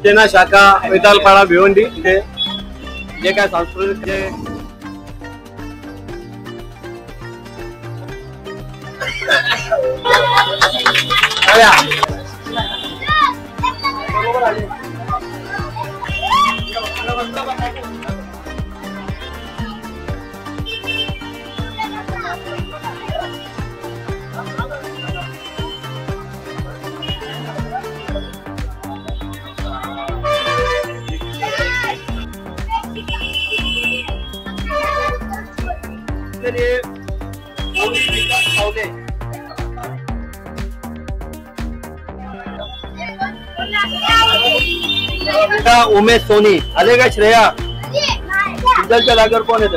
सेना शाखा वेतालपाडा भिवंडी इथे जे काय सांस्कृतिक जे उमेश सोनी आले का श्रेया सिग्नलच्या जागेवर कोण येत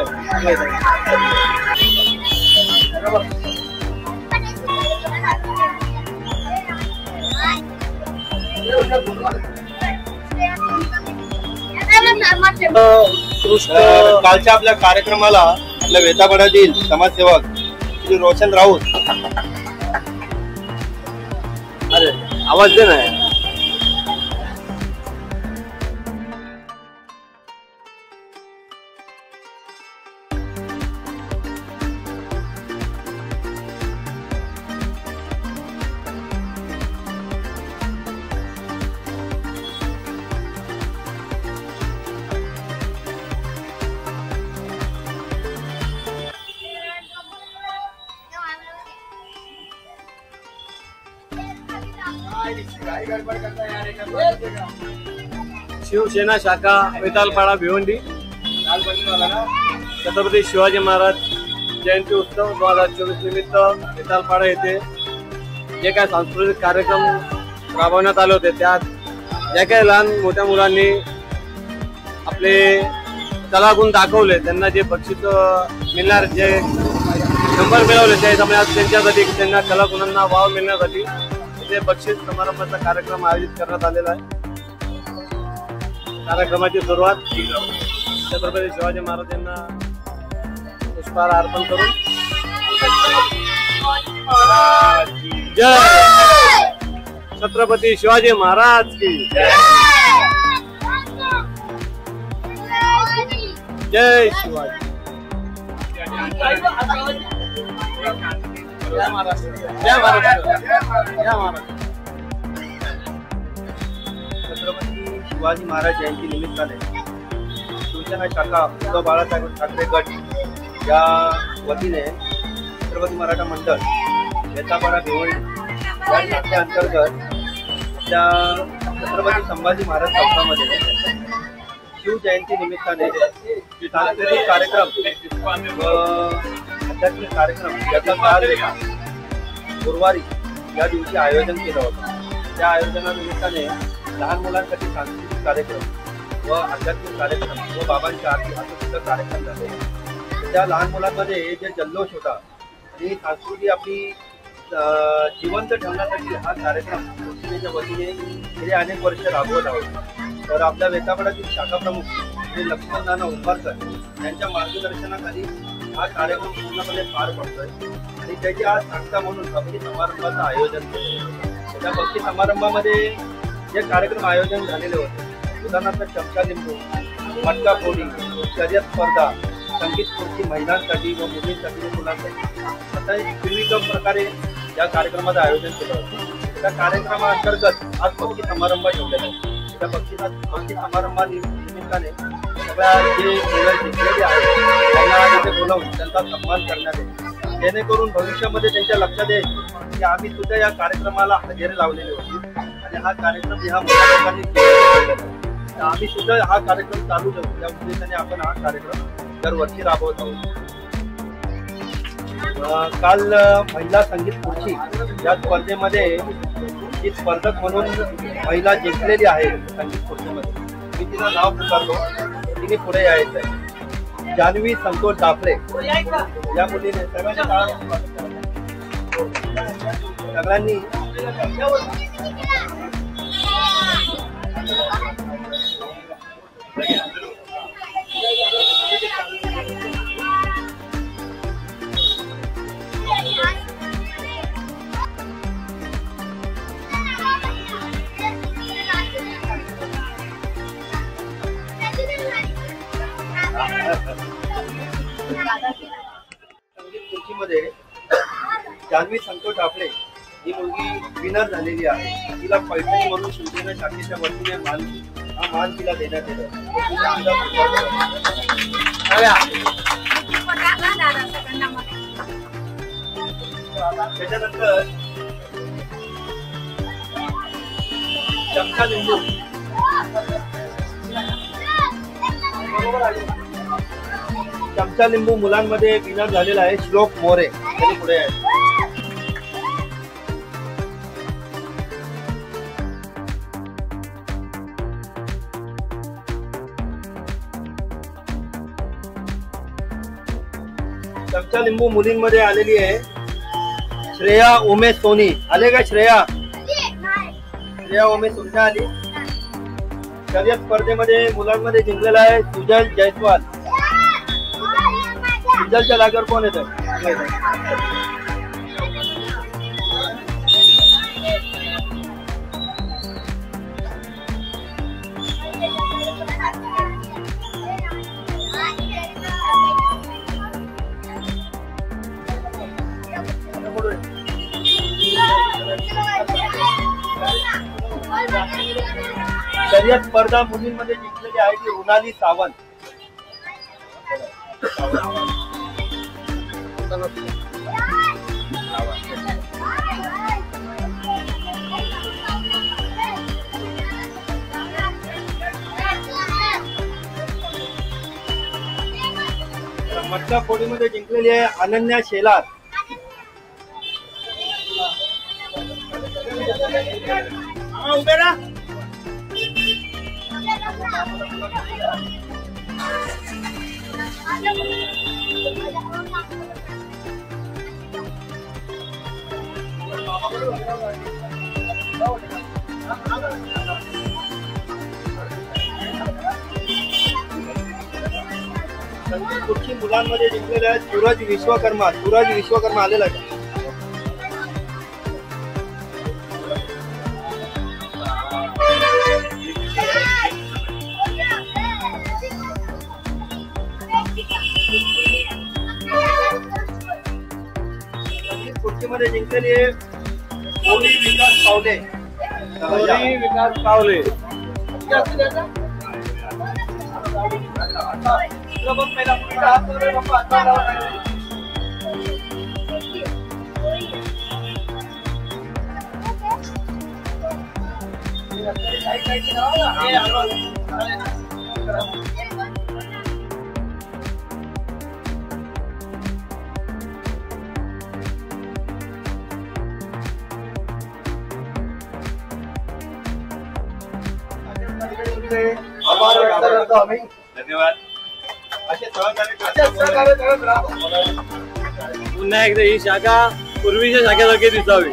कालच्या आपल्या कार्यक्रमाला आपल्या वेतापाड्यातील समाजसेवक श्री रोशन राऊत अरे आवाज दे ना शिवसेना शाखा वेतालपाडा भिवंडी छत्रपती शिवाजी महाराज जयंती उत्सव 2024 निमित्त वेतालपाडा येथे जे काय सांस्कृतिक कार्यक्रम राबवण्यात आले होते त्यात ज्या काही लहान मोठ्या मुलांनी आपले कलागुण दाखवले त्यांना जे बक्षीस मिळणार जे नंबर मिळवले त्याच्यामुळे त्यांच्यासाठी त्यांना कलागुणांना वाव मिळण्यासाठी बक्षीस समारंभाचा कार्यक्रम आयोजित करण्यात आलेला आहे। कार्यक्रमाची सुरुवात छत्रपती शिवाजी महाराजांना पुष्पहार अर्पण करून जय छत्रपती शिवाजी महाराज की जय शिवाजी जय महाराष्ट्र जय महाराष्ट्र जय महाराष्ट्र। छत्रपती शिवाजी महाराज जयंती निमित्ताने शिवसेना शाखा उद्धव बाळासाहेब ठाकरे गट या वतीने छत्रपती मराठा मंडळ वेतापाडा भिवंडी या अंतर्गत आपल्या छत्रपती संभाजी महाराज चौकामध्ये शिवजयंती निमित्ताने सांस्कृतिक कार्यक्रम आध्यात्मिक कार्यक्रम याचा काल गुरुवारी या दिवशी आयोजन केलं होतं। त्या आयोजनानिमित्ताने लहान मुलांसाठी सांस्कृतिक कार्यक्रम व आध्यात्मिक कार्यक्रम व बाबांच्या आरती असे सुद्धा कार्यक्रम झाले। त्या लहान मुलांमध्ये जे जल्लोष होता आणि संस्कृती आपली जिवंत ठेवण्यासाठी हा कार्यक्रम शिवसेनेच्या वतीने गेले अनेक वर्ष राबवत आहोत। तर आपल्या वेतापाड्यातील शाखा प्रमुख श्री लक्ष्मण नाना उंबारकर यांच्या मार्गदर्शनाखाली हा कार्यक्रम पूर्णपणे पार पडतोय आणि त्याची आज सांगता म्हणून बक्षी समारंभाचं आयोजन केलं। त्या बक्षी समारंभामध्ये जे कार्यक्रम आयोजन झालेले होते उदाहरणार्थ चमचा लिंबू मटका फोडी शर्यत स्पर्धा संगीत खुर्ची महिलांसाठी व मुलींसाठी व मुलांसाठी असा विविध प्रकारे या कार्यक्रमाचं आयोजन केलं होतं। त्या कार्यक्रमाअंतर्गत आज बक्षी समारंभ ठेवलेला आहे। त्या बक्षी समारंभानिमित्ताने सगळ्या जे मुलं शिकलेले आहेत त्यांना तिथे बोलावून त्यांचा सन्मान करण्यात येईल जेणेकरून भविष्यामध्ये त्यांच्या लक्षात येईल की आम्ही सुद्धा या कार्यक्रमाला हजेरी लावलेली होती आणि हा कार्यक्रम ह्या मोठ्या लोकांनी आम्ही सुद्धा हा कार्यक्रम चालू ठेवू या उद्देशाने आपण हा कार्यक्रम दरवर्षी राबवत आहोत। काल महिला संगीत खुर्ची या स्पर्धेमध्ये जी स्पर्धक म्हणून महिला जिंकलेली आहे संगीत खुर्चीमध्ये मी तिचं नाव पुकारलो तिने पुढे यायचं आहे। जान्हवी संतोष डाफरे या मुलीने सगळ्यांनी कुस्तीमध्ये जान्हवी संतोष आपले ही मुलगी विनर झालेली आहे. तिला पैठणी म्हणून शिवसेना शाखेच्या वतीने मान तिला देण्यात येतो. त्याच्यानंतर चमचा लिंबू चमचा लिंबू मुलांमध्ये विनर झालेला आहे. श्लोक मोरे त्यांनी पुढे आहे. चमचा लिंबू मुलींमध्ये आलेली आहे श्रेया उमेश सोनी. आले का श्रेया? श्रेया उमेश सोनी आली. शर्यत स्पर्धेमध्ये मुलांमध्ये जिंकलेला आहे सुजल जयस्वाल. सुजलच्या जागेवर कोण येतं? शर्यत स्पर्धा मुलींमध्ये जिंकलेली आहे ती रुणाली सावंत. मटका फोडीमध्ये जिंकलेली आहे अनन्या शेलार. उभे राहा. कुस्ती मुलांमध्ये जिंकलेले आहेत सूरज विश्वकर्मा. सूरज विश्वकर्मा आलेला आहे. कुस्तीमध्ये जिंकलेली आहे गौरी विकास पावले. गौरी विकास पावले. धन्यवाद. पुन्हा एकदा ही शाखा पूर्वीच्या शाखेसारखी दिसावी.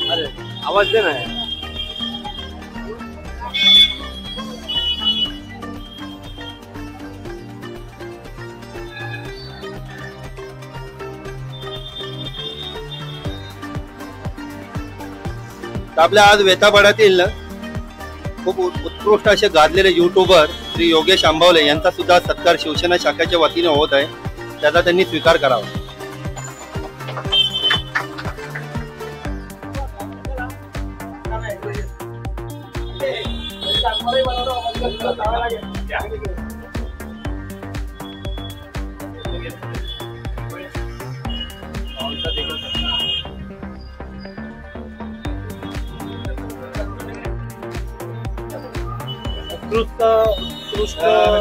अरे आवाज दे ना. आपल्या आज वेतापाड्यातील खूप उत्कृष्ट असे गाजलेले युट्यूबर श्री योगेश आंबवले यांचा सुद्धा सत्कार शिवसेना शाखेच्या वतीने होत आहे. त्याचा त्यांनी स्वीकार करावा.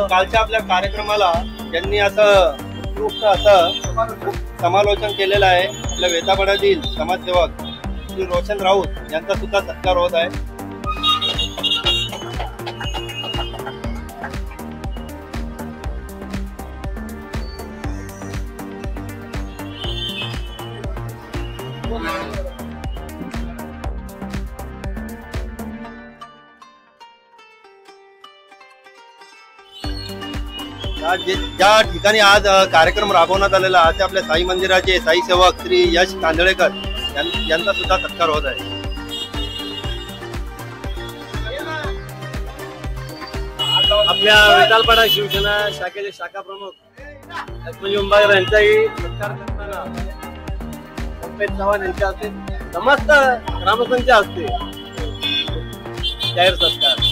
कालच्या आपल्या कार्यक्रमाला ज्यांनी असं उत्कृष्ट असं समालोचन केलेलं आहे आपल्या वेतापाड्यातील समाजसेवक श्री रोशन राऊत यांचा सुद्धा सत्कार होत आहे. ज्या ठिकाणी आज कार्यक्रम राबवण्यात आलेला आहे ते आपल्या साई मंदिराचे साई सेवक श्री यश कांदळेकर यांचा सुद्धा सत्कार होत आहे. आपल्या विठालपाडा शिवसेना शाखेचे शाखा प्रमुख लक्ष्मण उंबागर यांचाही सत्कार करताना पंकज चव्हाण यांच्या हस्ते समस्त ग्रामस्थांच्या हस्ते जाहीर सत्कार.